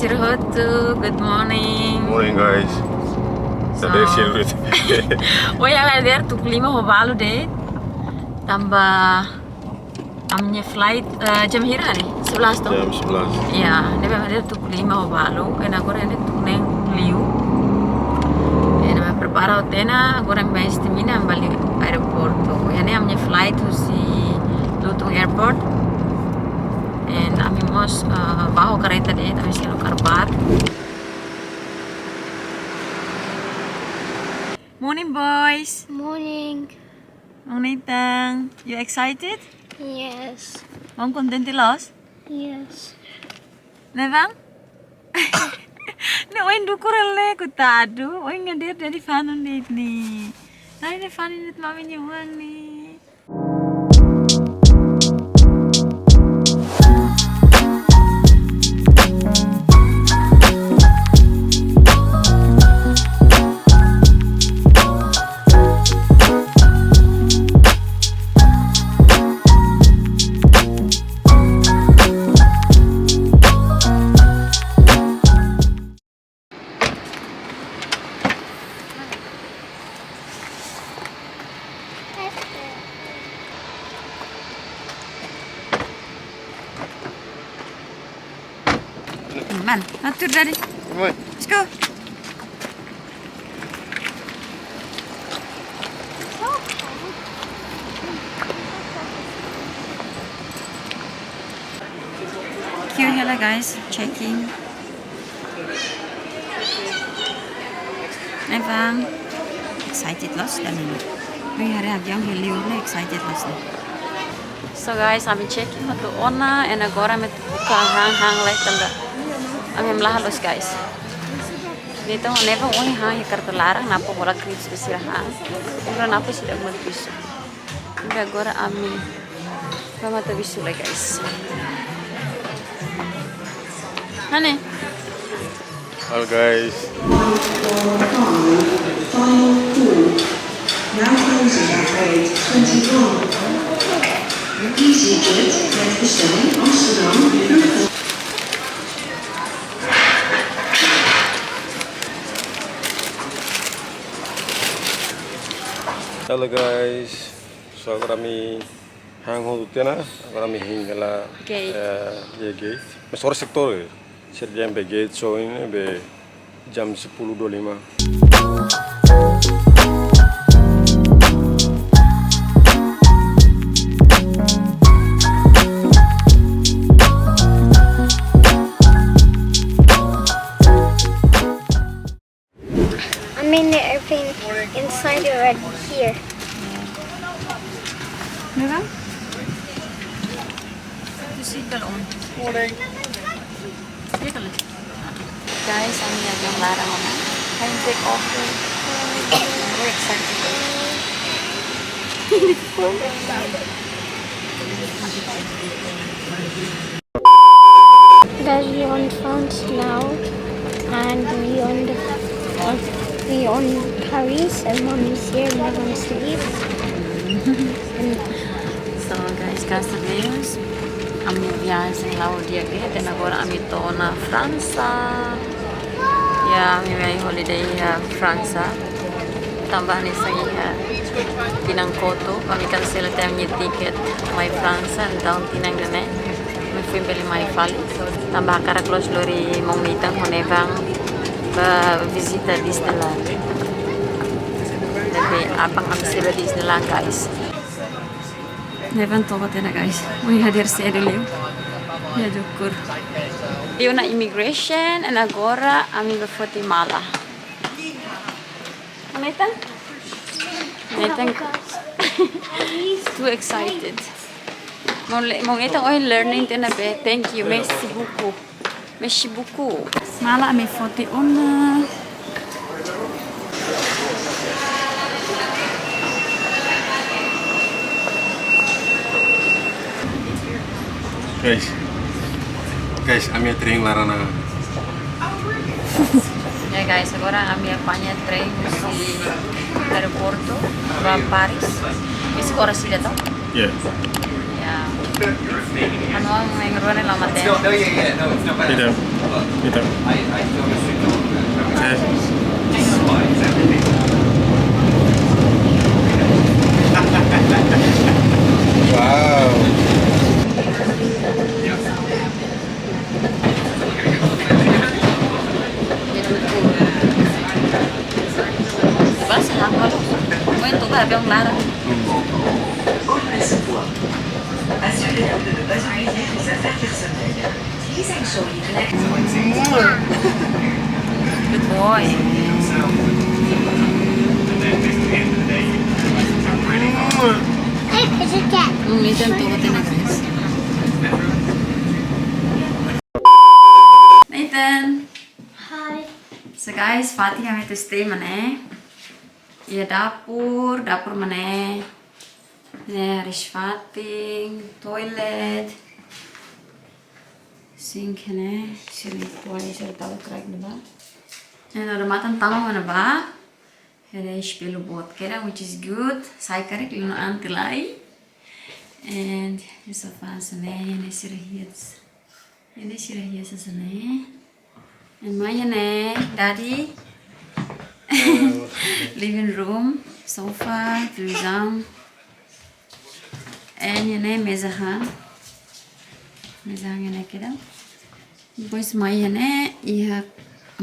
Mesir Hotu. Good morning. Morning guys. Tadi sirut. Oh ya ada tuh 5 balu deh. Tambah amnya flight jam hira nih 11 tuh. Jam 11. Iya, dia ada tuh 5 balu. Agora ini tuh neng liu. Nama prepara otena agora em estimina ambali aeroporto. Ini amnya flight tuh si Lutung Airport. And amimos bajo kereta deh, tapi sih karbar. Morning boys. Morning. Mang Nathan, you excited? Yes. Mang contente los? Yes. Nevang? No, oin dukurele kutado. Oin ngadir dari fanon dit ni. Nari fanon dit mami nyuang ni. Man, atur dari. Come on. Let's go. Queue here guys, checking. Nevang, excited lost dan ini. We hari agyang heliu na excited lost. So guys, I'm checking to ona and agora me buka hang like tanda. Ami mlahalos guys. Dito neva uni hang kartu larang napo bola krips besirahan. Ora napo sida mo bisu. Ida agora ami vamos to bisu like guys. Hane. Halo guys. Now closing at grade 21. EasyJet met bestemming Amsterdam, Brussel. Halo guys. So agora mi hang ho tena, agora mi hingala Gate. ye gate. Mas ora sektor. Serjam be gate so ini be jam 10.25. I'm in the airplane inside already here. Nevang? The seatbelt on. Morning. Guys, ami agyang larang na. Kain take off. We're excited. Guys, we're on France now, and we on Paris, and Mommy's here, and we're going to sleep. So guys, graças a Deus, a minha viagem lá o dia que tem agora a minha na França. Ya, a minha holiday França. Tambah ni saya tinang koto, kami cancel até a minha ticket mai França, então tinang gane. Me fui beli mai fali. Tambah cara close lori mong nitang honevang ba visita Disneyland. Tapi abang kami sila Disneyland guys. Nevan tobat na guys. May hadir si dulu. Ya jukur. Iyo na immigration and agora ami befoti mala. Nathan? Nathan too excited. Mong itang oil learning din na be. Thank you. Merci beaucoup. Merci beaucoup. Mala ami foti una. Guys, ami train larana. Ya guys, agora kami apanha trem si aeroporto para Paris. Esse agora sih datang. Yeah. Ya. Ano ang may ngaruan nila mati? Ito. Ito. Wow. Bas, hanggal. Mo ito ka, biang lara. Autre support. Assurez-vous de ne pas oublier vos affaires personnelles. Please ensure you collect. Good boy. Hey, it's a cat. Ito yung tukotin na guys. Nathan! Hi. So guys, Fatih kami to stay mana? Ya dapur mana? Ini Fatih, toilet, sink ne, sini toilet sini tahu crack nih ba? Ini ada matan tamu mana ba? Ini spelu buat kira, which is good. Saya karik lino antilai. And ini sofa sana, ini sirahiyat. Ini sirahiyat sana. And maya ne, daddy. Living room, sofa, tulisan. And ini mezahan. Mezahan ini kira. Boys maya ne, iya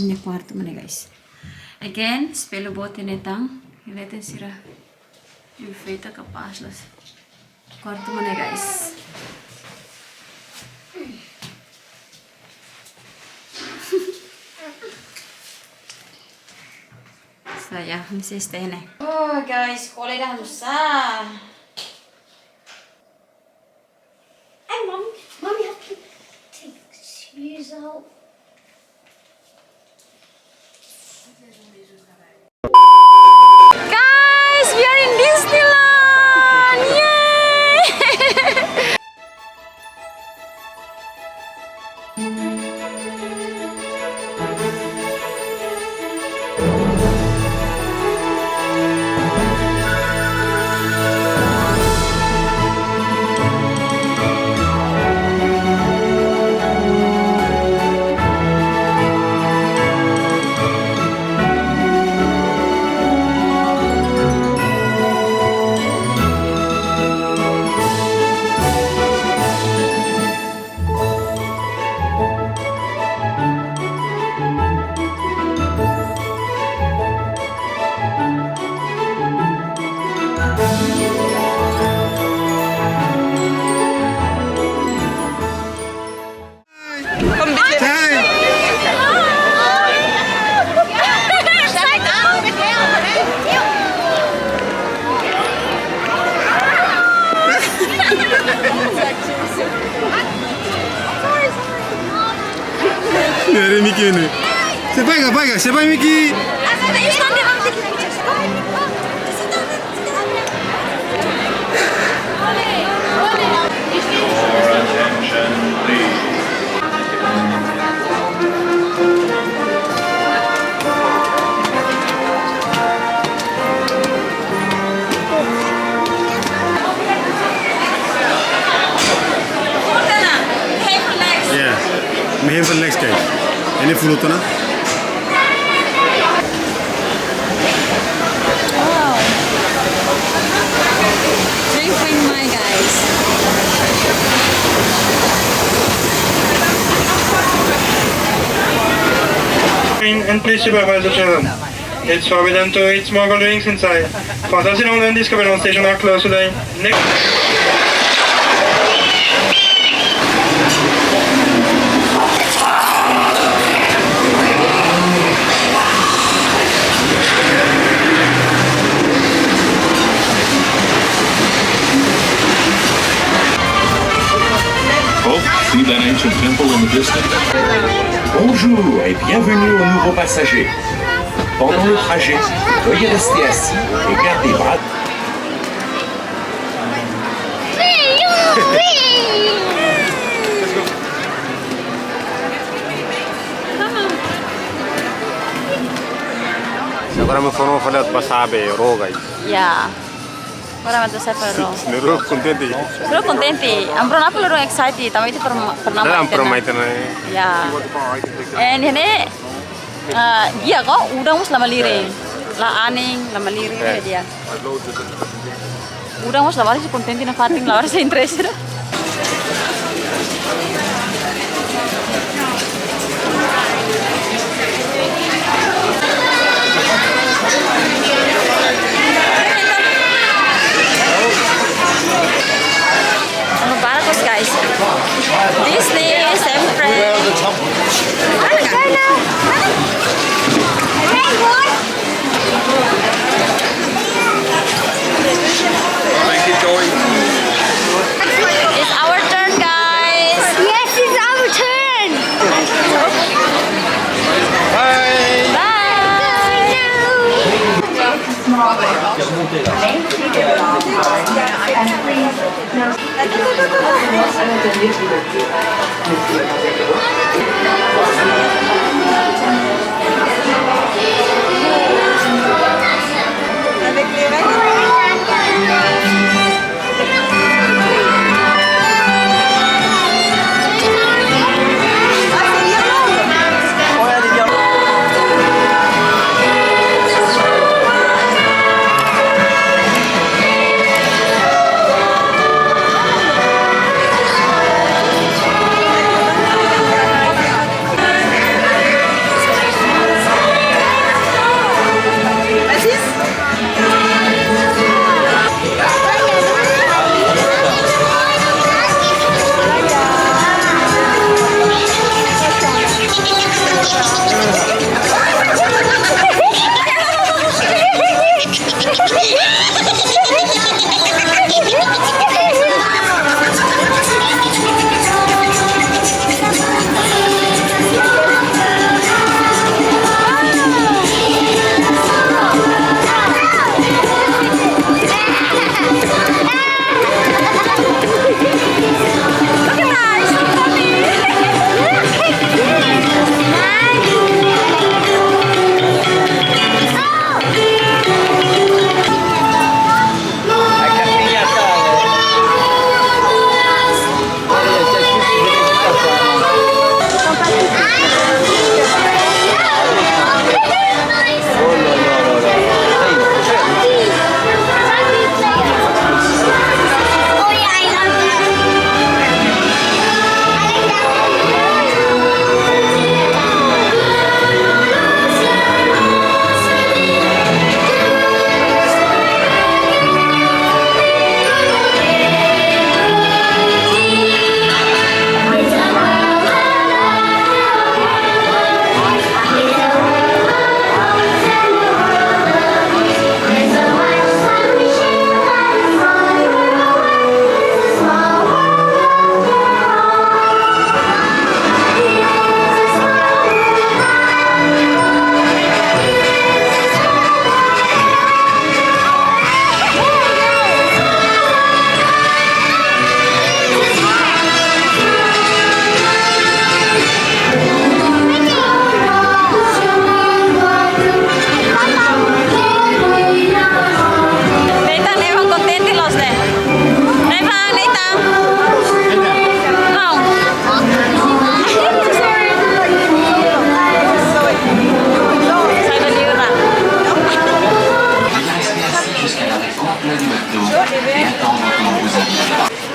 ini kwarto mana guys. Again, spelo bote netang. Ilete sira. Eu feita capaz las. Quarto mana guys. So yeah, mesti stay ne. Oh guys, sekolah dah susah. Hey, Mommy, help me take the shoes out. Guys, we are in Disneyland! Yay! Ada Mickey ini. Siapa yang Mickey? Ya, main for next guys. Ini full na? Drink from my guys. And please supervise the children. It's forbidden to eat smuggled drinks inside. Fantasy London Discovery Station are closed today. Next. Oh, see that ancient temple in the distance? Bonjour et bienvenue aux nouveaux passagers. Pendant le trajet, veuillez rester assis et garder bras. Agora me foram falar de passabe, ro guys. Yeah. Ora mezzo seferro. Loro contenti. Loro contenti, ambron aku loro excited, tapi itu pernah Dalam permainan. Ya. Ini dia kok udah mus lama liri. Lah aning lama liri dia. Udah mus lama liri contenti na fating la ora sei interested. Barcos, guys. Disney sempre. It's our turn, guys. Yes, it's our turn. Bye.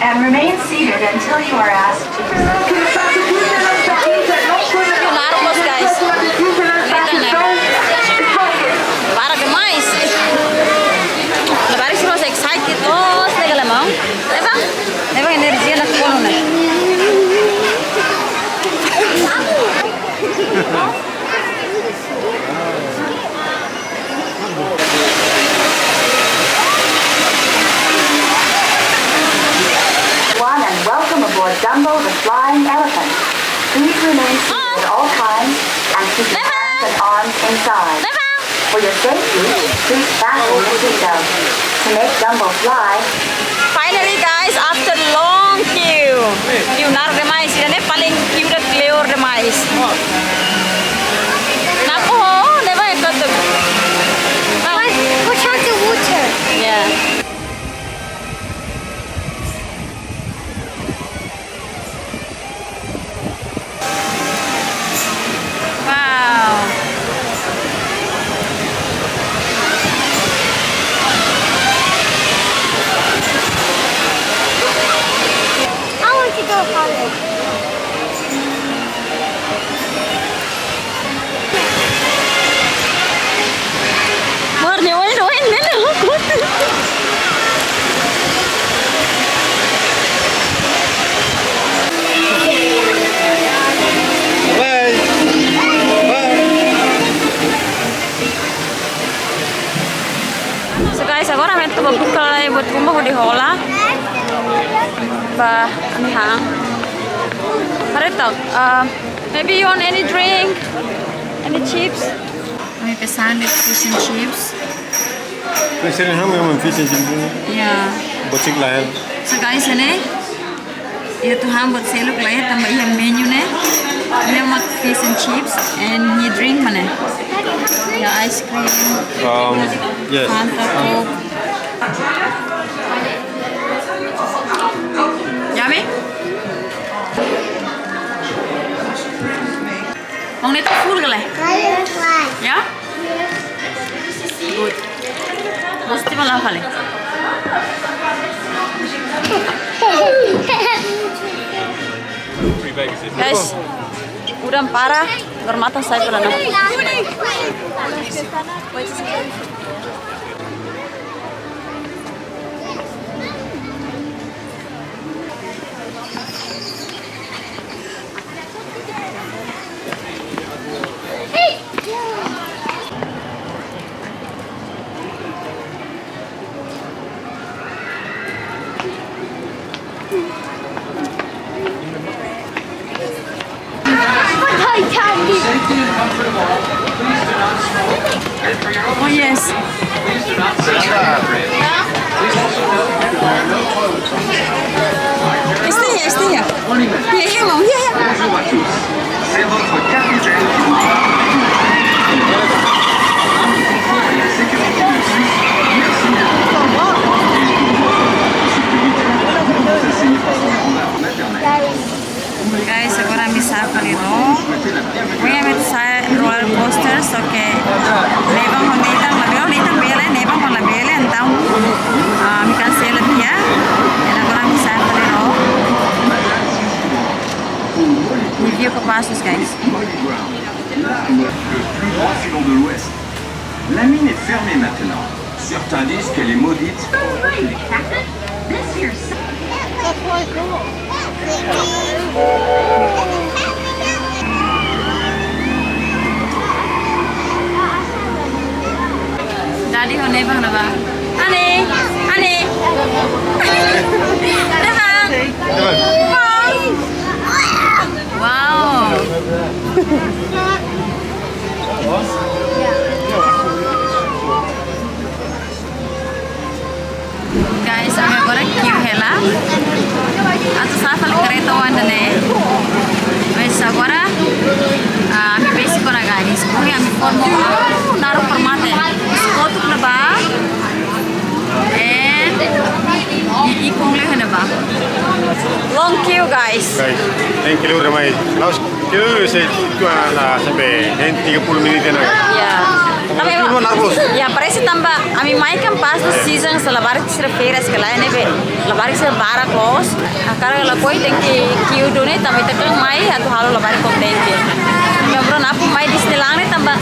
And remain seated until you are asked to proceed. Marcos, guys. Para demais. Levar isso você excited todos de alemão. Leva energia na coluna. And welcome aboard Dumbo the Flying Elephant. Please remain seated at all times and keep your hands and arms inside. For your safety, please fasten your seatbelt. To make Dumbo fly, Finally, guys, after long queue. Queue nar demais. Yan paling queue na clear demais. Naku ho, diba ito? Watch out the water. Yeah. buat rumah udah hola. Bah, hang. Maybe you want any drink, any chips? Kami pesan di fish and chips. Presiden kami yang fish and chips ini. Ya. Bocik lah. So guys, ini itu ham buat seluk lah ya, tambah yang menu nih. Ini mau fish and chips, and he drink mana? Ya ice cream. Yes. Fanta, Coke. Yummy? Mau itu full kali? Ya? Good. Mesti malah kali. Guys, udah parah, bermata saya pernah. Oh yes. Stay here. Here, Mom. Here. Guys, agora mi sa paliro. Voy a meter roller coasters, okay. Nebang con neitan, labelo neitan bela, nebang con la bela, então mi cancela via. E agora mi sa paliro. Review que passos, guys. Le plus grand filon de l'Ouest. La mine est fermée maintenant. Certains disent qu'elle est maudite. Daddy ho nebang na ba? Honey! Nebang! Wow! Guys, kami agora queue hela. Ato safal kereta wanda ne. Mas agora kami basic na guys. Kung kami formo naruh permate. Skotuk na ba? And ikong leh na ba? Long queue guys. Guys, yang kilo ramai. Laos kilo saya itu sampai 30 menit na. Ya. Tapi ya parece tambah ami mai kan pas season sa labar sira feiras kala ne be labar sira bara close akara la koi tenki kiu done tamai takang mai atu halo labar ko tenki me bro na pu mai disnilang ne tambah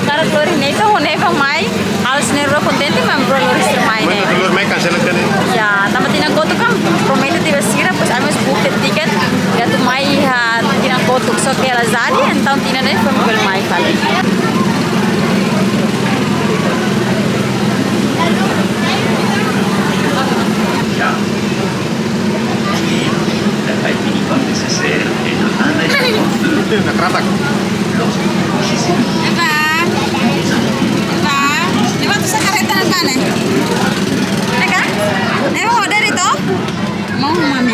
akara glori ne to ne pa mai halo sne ro ko tenki me bro lori sira mai ne Telur mai cancel kan? ya tambah tina go to kam promete tiva sira pues ames book the ticket ya tu mai ha tina go to so que la zadi então tina ne foi bel mai kali. La taille minimum nécessaire est de 1 m. Nakaratak. Eva tu sa kareta ng kanan. Teka, Eva order ito? Mau mami.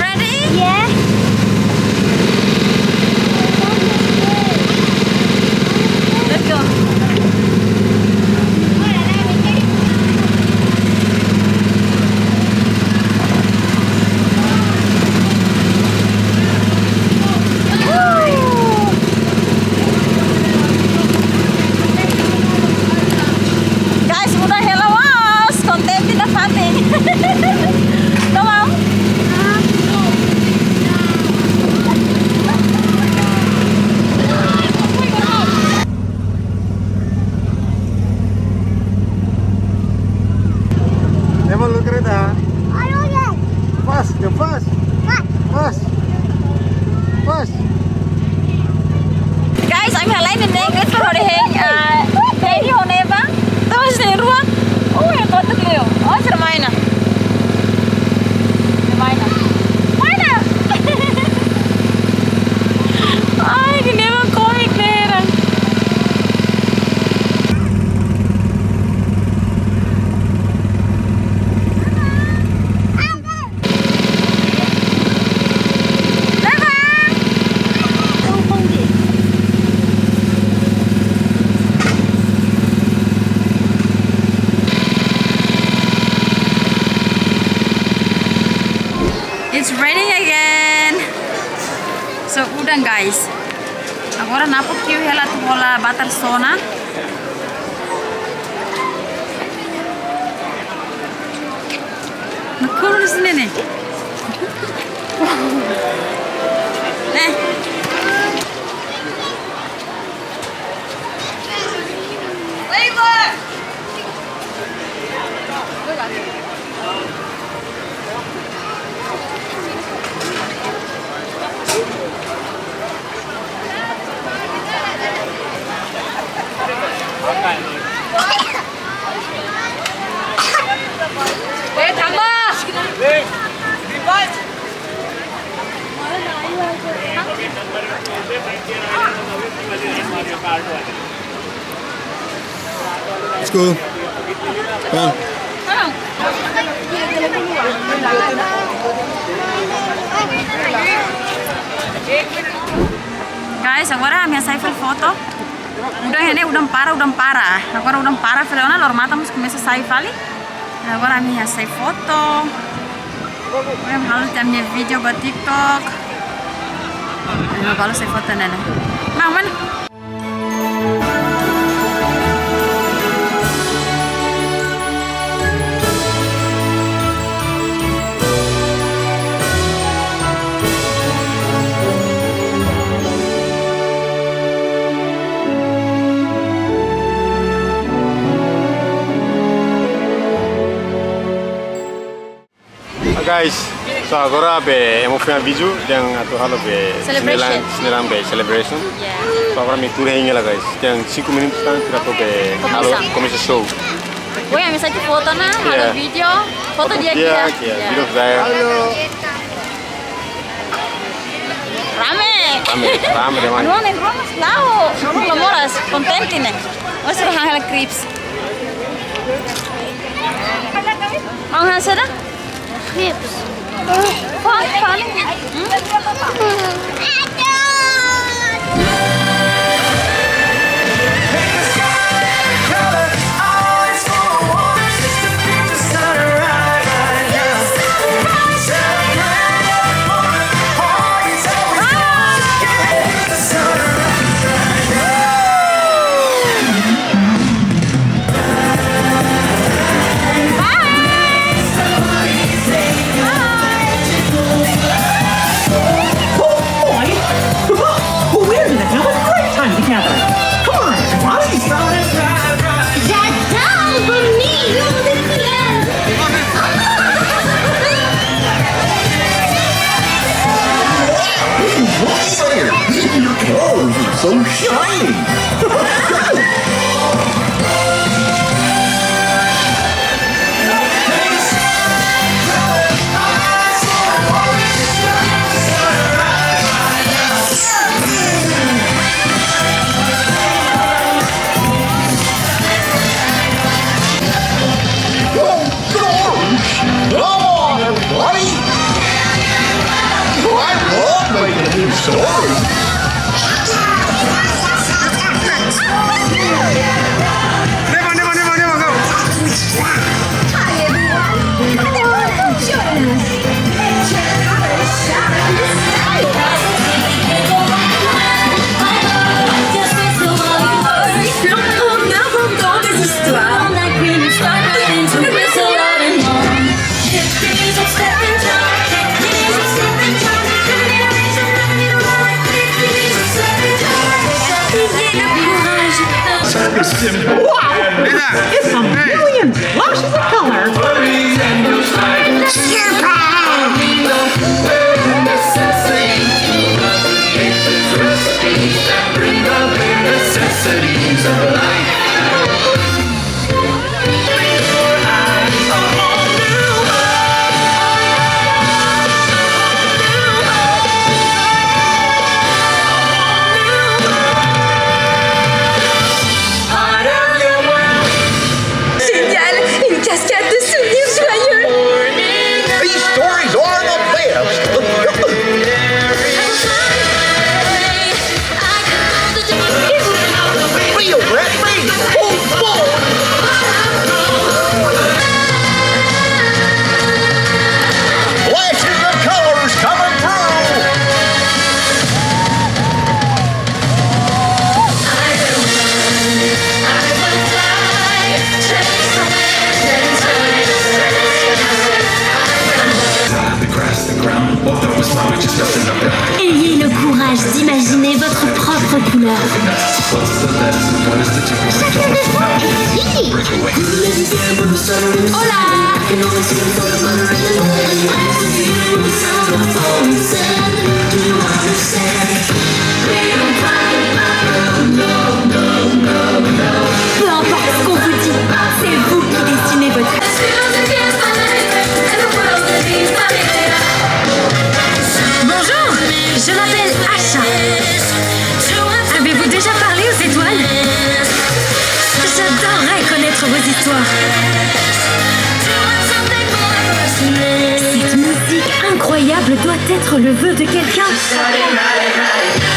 Ready? Yeah. Let's go. Woo! Oh, sudah main ah. Main ah. Main ah. Ay, ini emang komik beneran. It's raining again. So udah guys. Agora napo kiu hela tu bola batar sona. Nakuru di sini nih. Nih. Let's go. Come on. Guys, agora a minha sai foi foto. Udang parah. Agora udang parah, Feleona, lor mata mus começa a sair fali. Agora a minha sai foto. Agora halu tem minha vídeo buat TikTok. Kalau sai foto nene. Mang mana? Guys, so agora be emo fina vídeo yang atau halo be Celebration. snelang be celebration. Yeah. So agora mi tour hinga lah guys. Yang 5 minit kan kita to be halo komisi show. Gue yang bisa foto na, halo Yeah. video, foto dia Dia, kita. video saya. Rame demais. Não, nem vamos lá, vamos moras, contente né? Vamos ser hal creeps. Mau hasil dah? Clips. Fun. So shiny! Come on, everybody! I love making new stories! Wow! It's a million flashes of color! Necessities of life. votre propre couleur. Peu importe ce qu'on vous dit, c'est vous qui dessinez votre... Bonjour, je m'appelle Asha. Avez-vous déjà parlé aux étoiles? J'adorerais connaître vos histoires. Cette musique incroyable doit être le vœu de quelqu'un.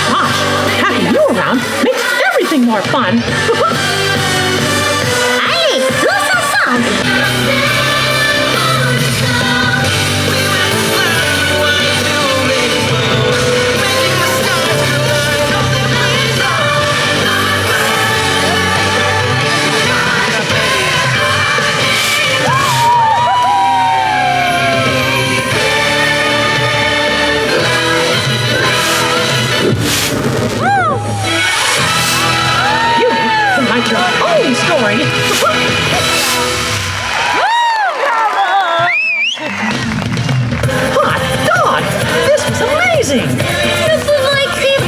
Gosh, having you around makes everything more fun. Allez, tous ensemble! You can write your own story. Hot dog! This was amazing! Nous pouvons écrire...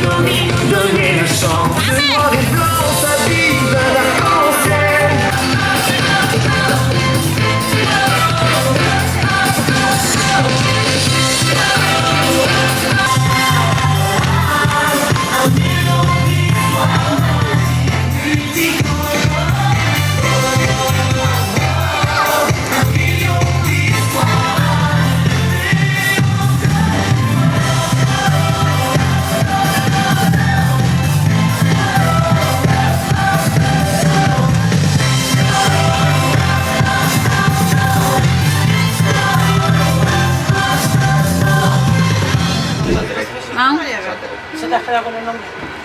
Mau?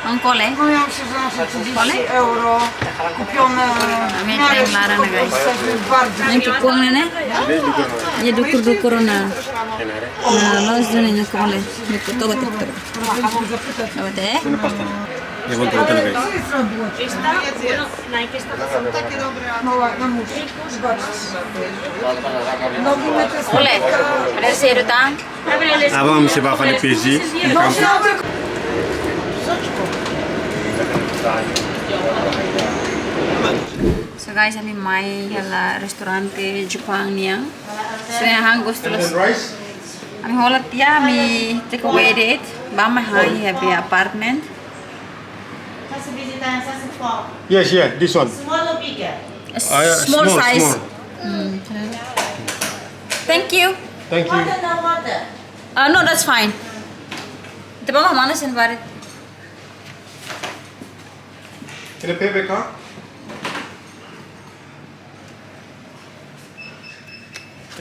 Ang kole? Kole? Kami tayong lara na guys. Yung tukuang na na? Yung dukur-dukur na. Laos doon yung kole. Yung puto ba ito? Dapat eh? Llevan todo guys. Kole? Ada zero tang? Avant, c'est pas faire PJ. So guys, kami may hala restaurante Jepang niya. So yung hangos terus. Kami holat ya, mi take away it. Bama hai have apartment. Yes, yeah, this one. A small size. Small. Thank you. Thank you. No, that's fine. Ito ba mana sin barit? Can I pay back card?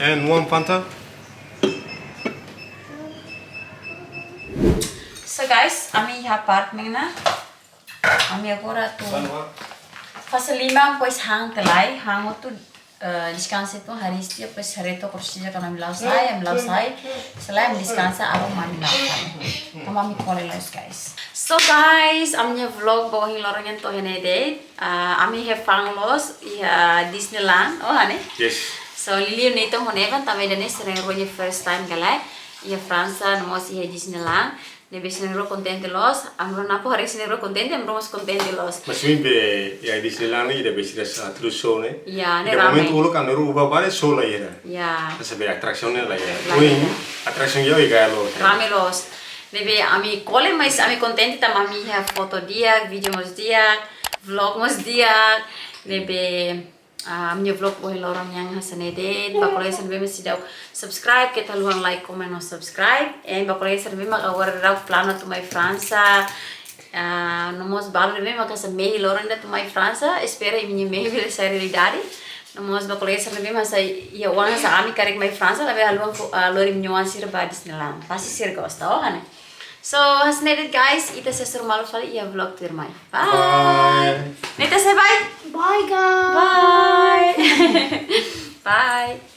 And one Fanta. So guys, kami apartment na. Kami agora tu. Fasalima pois hang telai, hang tu descansa tu hari setiap pois hari tu kursi je kana milausai, selain descansa aku mami lausai. Kami kole laus guys. So guys, amnya vlog bohing lorongan to hene date. Ami have fang los ya Disneyland. Oh hane? Yes. So Lili nito honevan também dane serem roje first time galai. Ia França nós ia Disneyland. Nebe senero contente los. Amro napo hari senero contente, amro mas contente los. Mas be ya Disneyland ni debe ser terus show ne. Ya, ne De ramai. momento ulo kan ru ubah bare show lah ya. Ya, Sabe atraction ne lah ya. Oi, attraction yo iga lo. rame los. Nebe ami kole mais ami contente tam ami have foto dia, video mos dia, vlog mos dia. Nebe minha vlog boleh lorong yang hasanede, bakolay serbe masih daw subscribe, kita luang like, comment, no subscribe, and bakolay serbe magawar daw plano to my França, nomos balu rebe magasa mehi lorong da to my França, espera minha mehi bila sa realidade, nomos bakolay serbe masa ia uang sa ami karek my França, labi haluang lori minyoan sir ba Disneyland, pasti sir gosta oh hane. So, hasanede guys, ita sa surmalu fali ia vlog tirmai. Bye. Nita say bye. Bye, guys. Bye. Bye.